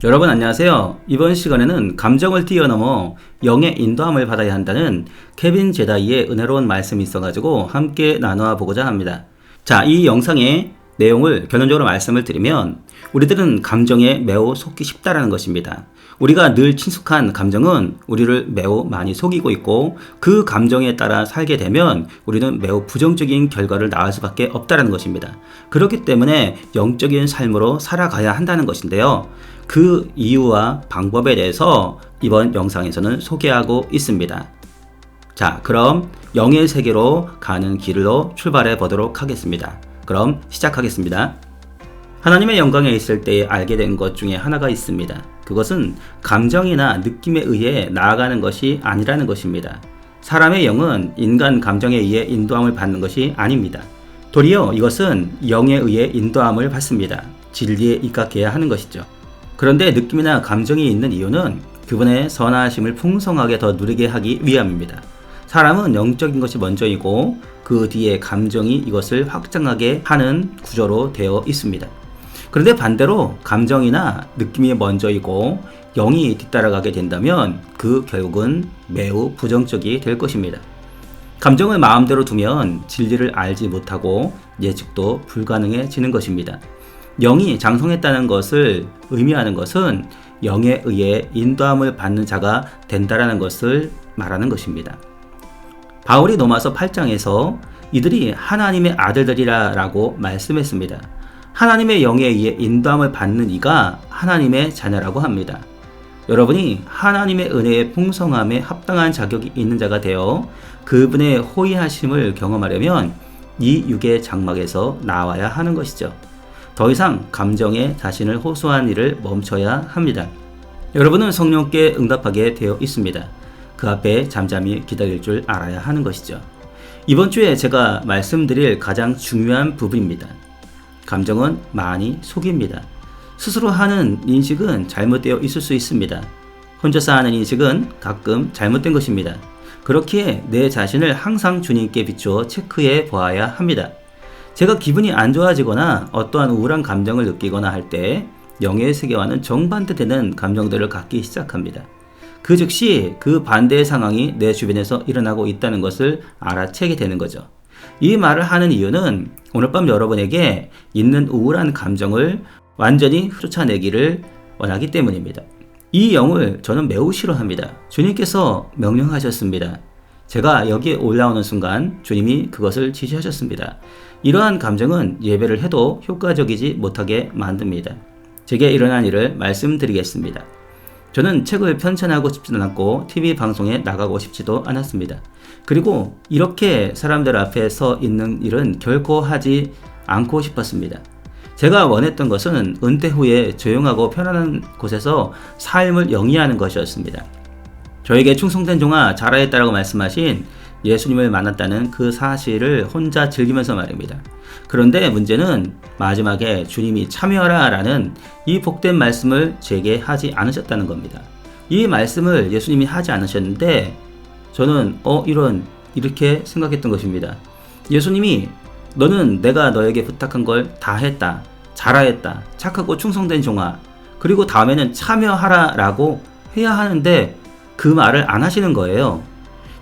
여러분 안녕하세요. 이번 시간에는 감정을 뛰어넘어 영의 인도함을 받아야 한다는 케빈 제다이의 은혜로운 말씀이 있어가지고 함께 나누어 보고자 합니다. 자, 이 영상의 내용을 결론적으로 말씀을 드리면 우리들은 감정에 매우 속기 쉽다라는 것입니다. 우리가 늘 친숙한 감정은 우리를 매우 많이 속이고 있고 그 감정에 따라 살게 되면 우리는 매우 부정적인 결과를 낳을 수밖에 없다는 것입니다. 그렇기 때문에 영적인 삶으로 살아가야 한다는 것인데요. 그 이유와 방법에 대해서 이번 영상에서는 소개하고 있습니다. 자, 그럼 영의 세계로 가는 길로 출발해 보도록 하겠습니다. 그럼 시작하겠습니다. 하나님의 영광에 있을 때 알게 된 것 중에 하나가 있습니다. 그것은 감정이나 느낌에 의해 나아가는 것이 아니라는 것입니다. 사람의 영은 인간 감정에 의해 인도함을 받는 것이 아닙니다. 도리어 이것은 영에 의해 인도함을 받습니다. 진리에 입각해야 하는 것이죠. 그런데 느낌이나 감정이 있는 이유는 그분의 선하심을 풍성하게 더 누리게 하기 위함입니다. 사람은 영적인 것이 먼저이고 그 뒤에 감정이 이것을 확장하게 하는 구조로 되어 있습니다. 그런데 반대로 감정이나 느낌이 먼저이고 영이 뒤따라가게 된다면 그 결국은 매우 부정적이 될 것입니다. 감정을 마음대로 두면 진리를 알지 못하고 예측도 불가능해지는 것입니다. 영이 장성했다는 것을 의미하는 것은 영에 의해 인도함을 받는 자가 된다라는 것을 말하는 것입니다. 바울이 로마서 8장에서 이들이 하나님의 아들들이라 라고 말씀했습니다. 하나님의 영에 의해 인도함을 받는 이가 하나님의 자녀라고 합니다. 여러분이 하나님의 은혜의 풍성함에 합당한 자격이 있는 자가 되어 그분의 호의하심을 경험하려면 이 육의 장막에서 나와야 하는 것이죠. 더 이상 감정에 자신을 호소한 일을 멈춰야 합니다. 여러분은 성령께 응답하게 되어 있습니다. 그 앞에 잠잠히 기다릴 줄 알아야 하는 것이죠. 이번 주에 제가 말씀드릴 가장 중요한 부분입니다. 감정은 많이 속입니다. 스스로 하는 인식은 잘못되어 있을 수 있습니다. 혼자서 하는 인식은 가끔 잘못된 것입니다. 그렇기에 내 자신을 항상 주님께 비추어 체크해 보아야 합니다. 제가 기분이 안 좋아지거나 어떠한 우울한 감정을 느끼거나 할 때 영의 세계와는 정반대되는 감정들을 갖기 시작합니다. 그 즉시 그 반대의 상황이 내 주변에서 일어나고 있다는 것을 알아채게 되는 거죠. 이 말을 하는 이유는 오늘 밤 여러분에게 있는 우울한 감정을 완전히 쫓아내기를 원하기 때문입니다. 이 영을 저는 매우 싫어합니다. 주님께서 명령하셨습니다. 제가 여기에 올라오는 순간 주님이 그것을 지시하셨습니다. 이러한 감정은 예배를 해도 효과적이지 못하게 만듭니다. 제게 일어난 일을 말씀드리겠습니다. 저는 책을 편찬하고 싶지도 않았고 TV 방송에 나가고 싶지도 않았습니다. 그리고 이렇게 사람들 앞에 서 있는 일은 결코 하지 않고 싶었습니다. 제가 원했던 것은 은퇴 후에 조용하고 편안한 곳에서 삶을 영위하는 것이었습니다. 저에게 충성된 종아 잘하였다라고 말씀하신 예수님을 만났다는 그 사실을 혼자 즐기면서 말입니다. 그런데 문제는 마지막에 주님이 참여하라 라는 이 복된 말씀을 제게 하지 않으셨다는 겁니다. 이 말씀을 예수님이 하지 않으셨는데 저는 이렇게 생각했던 것입니다. 예수님이 너는 내가 너에게 부탁한 걸 다 했다. 잘하였다. 착하고 충성된 종아. 그리고 다음에는 참여하라 라고 해야 하는데 그 말을 안 하시는 거예요.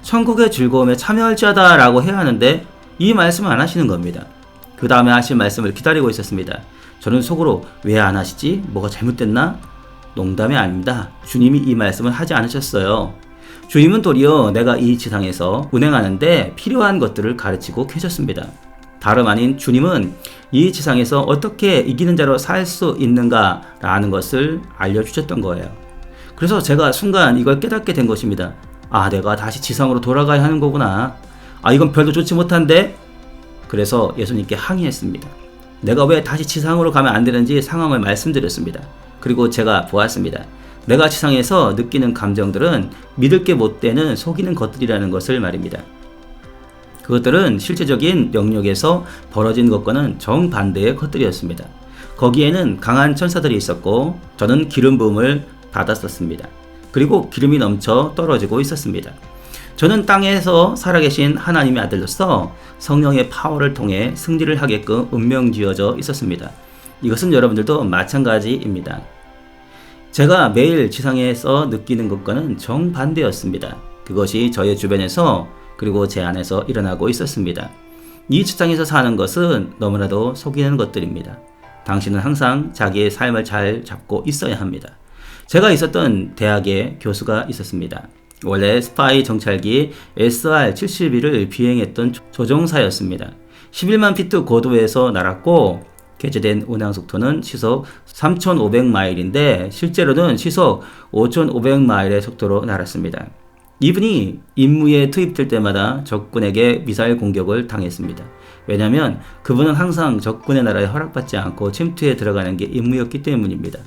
천국의 즐거움에 참여할지어다 라고 해야 하는데 이 말씀을 안 하시는 겁니다. 그 다음에 하신 말씀을 기다리고 있었습니다. 저는 속으로 왜 안 하시지? 뭐가 잘못됐나? 농담이 아닙니다. 주님이 이 말씀을 하지 않으셨어요. 주님은 도리어 내가 이 지상에서 운행하는데 필요한 것들을 가르치고 계셨습니다. 다름 아닌 주님은 이 지상에서 어떻게 이기는 자로 살 수 있는가 라는 것을 알려주셨던 거예요. 그래서 제가 순간 이걸 깨닫게 된 것입니다. 내가 다시 지상으로 돌아가야 하는 거구나. 이건 별로 좋지 못한데? 그래서 예수님께 항의했습니다. 내가 왜 다시 지상으로 가면 안 되는지 상황을 말씀드렸습니다. 그리고 제가 보았습니다. 내가 지상에서 느끼는 감정들은 믿을 게 못 되는 속이는 것들이라는 것을 말입니다. 그것들은 실제적인 영역에서 벌어진 것과는 정반대의 것들이었습니다. 거기에는 강한 천사들이 있었고 저는 기름 부음을 받았었습니다. 그리고 기름이 넘쳐 떨어지고 있었습니다. 저는 땅에서 살아계신 하나님의 아들로서 성령의 파워를 통해 승리를 하게끔 운명지어져 있었습니다. 이것은 여러분들도 마찬가지입니다. 제가 매일 지상에서 느끼는 것과는 정반대였습니다. 그것이 저의 주변에서 그리고 제 안에서 일어나고 있었습니다. 이 지상에서 사는 것은 너무나도 속이는 것들입니다. 당신은 항상 자기의 삶을 잘 잡고 있어야 합니다. 제가 있었던 대학에 교수가 있었습니다. 원래 스파이 정찰기 SR-72를 비행했던 조종사였습니다. 11만 피트 고도에서 날았고 개조된 운항 속도는 시속 3,500마일인데 실제로는 시속 5,500마일의 속도로 날았습니다. 이분이 임무에 투입될 때마다 적군에게 미사일 공격을 당했습니다. 왜냐하면 그분은 항상 적군의 나라에 허락받지 않고 침투에 들어가는 게 임무였기 때문입니다.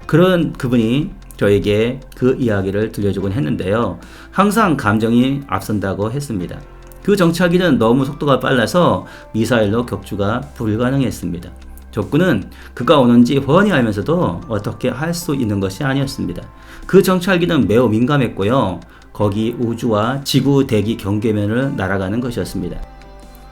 그런 그분이 저에게 그 이야기를 들려주곤 했는데요. 항상 감정이 앞선다고 했습니다. 그 정찰기는 너무 속도가 빨라서 미사일로 격추가 불가능했습니다. 적군은 그가 오는지 훤히 알면서도 어떻게 할 수 있는 것이 아니었습니다. 그 정찰기는 매우 민감했고요. 거기 우주와 지구 대기 경계면을 날아가는 것이었습니다.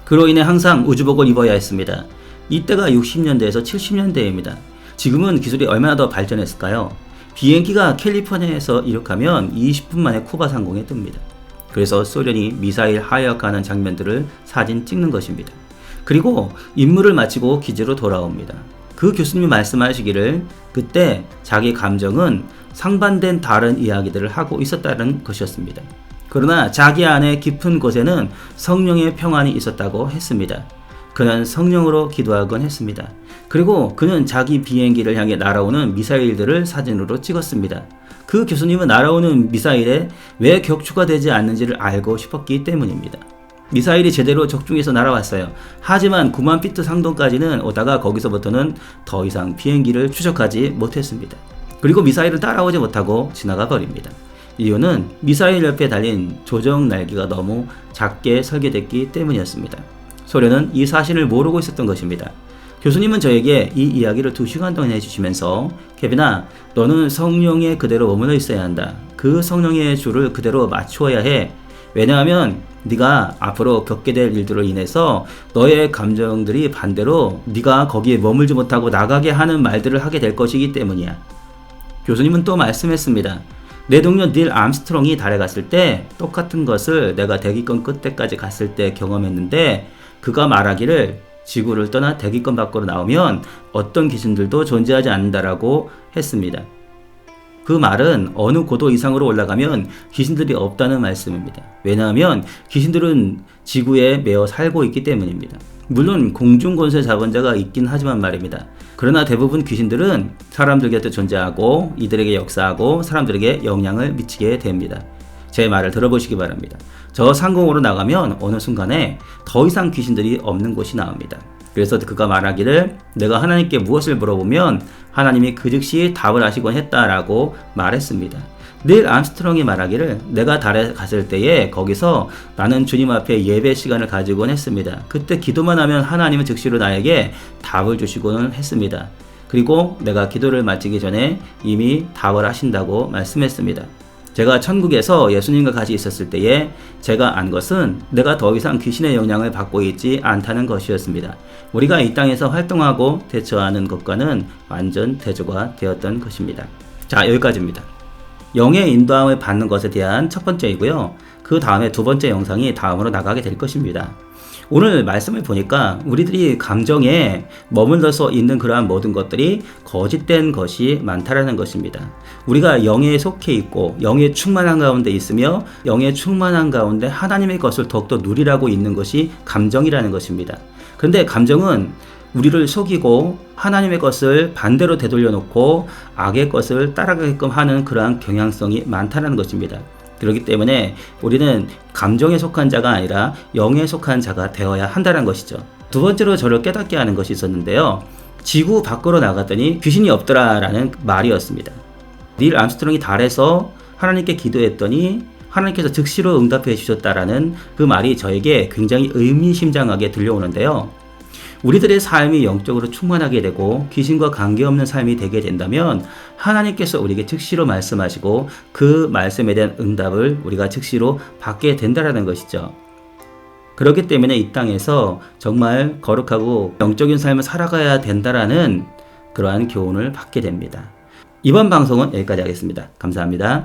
그로 인해 항상 우주복을 입어야 했습니다. 이때가 60년대에서 70년대입니다. 지금은 기술이 얼마나 더 발전했을까요? 비행기가 캘리포니아에서 이륙하면 20분 만에 쿠바 상공에 뜹니다. 그래서 소련이 미사일 하역하는 장면들을 사진 찍는 것입니다. 그리고 임무를 마치고 기지로 돌아옵니다. 그 교수님이 말씀하시기를 그때 자기 감정은 상반된 다른 이야기들을 하고 있었다는 것이었습니다. 그러나 자기 안에 깊은 곳에는 성령의 평안이 있었다고 했습니다. 그는 성령으로 기도하곤 했습니다. 그리고 그는 자기 비행기를 향해 날아오는 미사일들을 사진으로 찍었습니다. 그 교수님은 날아오는 미사일에 왜 격추가 되지 않는지를 알고 싶었기 때문입니다. 미사일이 제대로 적중해서 날아왔어요. 하지만 9만 피트 상동까지는 오다가 거기서부터는 더 이상 비행기를 추적하지 못했습니다. 그리고 미사일을 따라오지 못하고 지나가 버립니다. 이유는 미사일 옆에 달린 조정 날개가 너무 작게 설계됐기 때문이었습니다. 소련은 이 사실을 모르고 있었던 것입니다. 교수님은 저에게 이 이야기를 2시간 동안 해주시면서 케빈아, 너는 성령에 그대로 머물러 있어야 한다. 그 성령의 줄을 그대로 맞추어야 해. 왜냐하면 네가 앞으로 겪게 될 일들로 인해서 너의 감정들이 반대로 네가 거기에 머물지 못하고 나가게 하는 말들을 하게 될 것이기 때문이야. 교수님은 또 말씀했습니다. 내 동료 닐 암스트롱이 달에 갔을 때 똑같은 것을 내가 대기권 끝에까지 갔을 때 경험했는데 그가 말하기를 지구를 떠나 대기권 밖으로 나오면 어떤 귀신들도 존재하지 않는다라고 했습니다. 그 말은 어느 고도 이상으로 올라가면 귀신들이 없다는 말씀입니다. 왜냐하면 귀신들은 지구에 매어 살고 있기 때문입니다. 물론 공중권세 자본자가 있긴 하지만 말입니다. 그러나 대부분 귀신들은 사람들 곁에 존재하고 이들에게 역사하고 사람들에게 영향을 미치게 됩니다. 제 말을 들어보시기 바랍니다. 저 상공으로 나가면 어느 순간에 더 이상 귀신들이 없는 곳이 나옵니다. 그래서 그가 말하기를 내가 하나님께 무엇을 물어보면 하나님이 그 즉시 답을 하시곤 했다라고 말했습니다. 닐 암스트롱이 말하기를 내가 달에 갔을 때에 거기서 나는 주님 앞에 예배 시간을 가지곤 했습니다. 그때 기도만 하면 하나님은 즉시로 나에게 답을 주시고는 했습니다. 그리고 내가 기도를 마치기 전에 이미 답을 하신다고 말씀했습니다. 제가 천국에서 예수님과 같이 있었을 때에 제가 안 것은 내가 더 이상 귀신의 영향을 받고 있지 않다는 것이었습니다. 우리가 이 땅에서 활동하고 대처하는 것과는 완전 대조가 되었던 것입니다. 자, 여기까지입니다. 영의 인도함을 받는 것에 대한 첫 번째이고요. 그 다음에 두 번째 영상이 다음으로 나가게 될 것입니다. 오늘 말씀을 보니까 우리들이 감정에 머물러서 있는 그러한 모든 것들이 거짓된 것이 많다라는 것입니다. 우리가 영에 속해 있고 영에 충만한 가운데 있으며 영에 충만한 가운데 하나님의 것을 더욱더 누리라고 있는 것이 감정이라는 것입니다. 그런데 감정은 우리를 속이고 하나님의 것을 반대로 되돌려 놓고 악의 것을 따라가게끔 하는 그러한 경향성이 많다는 것입니다. 그렇기 때문에 우리는 감정에 속한 자가 아니라 영에 속한 자가 되어야 한다는 것이죠. 두 번째로 저를 깨닫게 하는 것이 있었는데요. 지구 밖으로 나갔더니 귀신이 없더라라는 말이었습니다. 닐 암스트롱이 달에서 하나님께 기도했더니 하나님께서 즉시로 응답해 주셨다라는 그 말이 저에게 굉장히 의미심장하게 들려오는데요. 우리들의 삶이 영적으로 충만하게 되고 귀신과 관계없는 삶이 되게 된다면 하나님께서 우리에게 즉시로 말씀하시고 그 말씀에 대한 응답을 우리가 즉시로 받게 된다는 것이죠. 그렇기 때문에 이 땅에서 정말 거룩하고 영적인 삶을 살아가야 된다라는 그러한 교훈을 받게 됩니다. 이번 방송은 여기까지 하겠습니다. 감사합니다.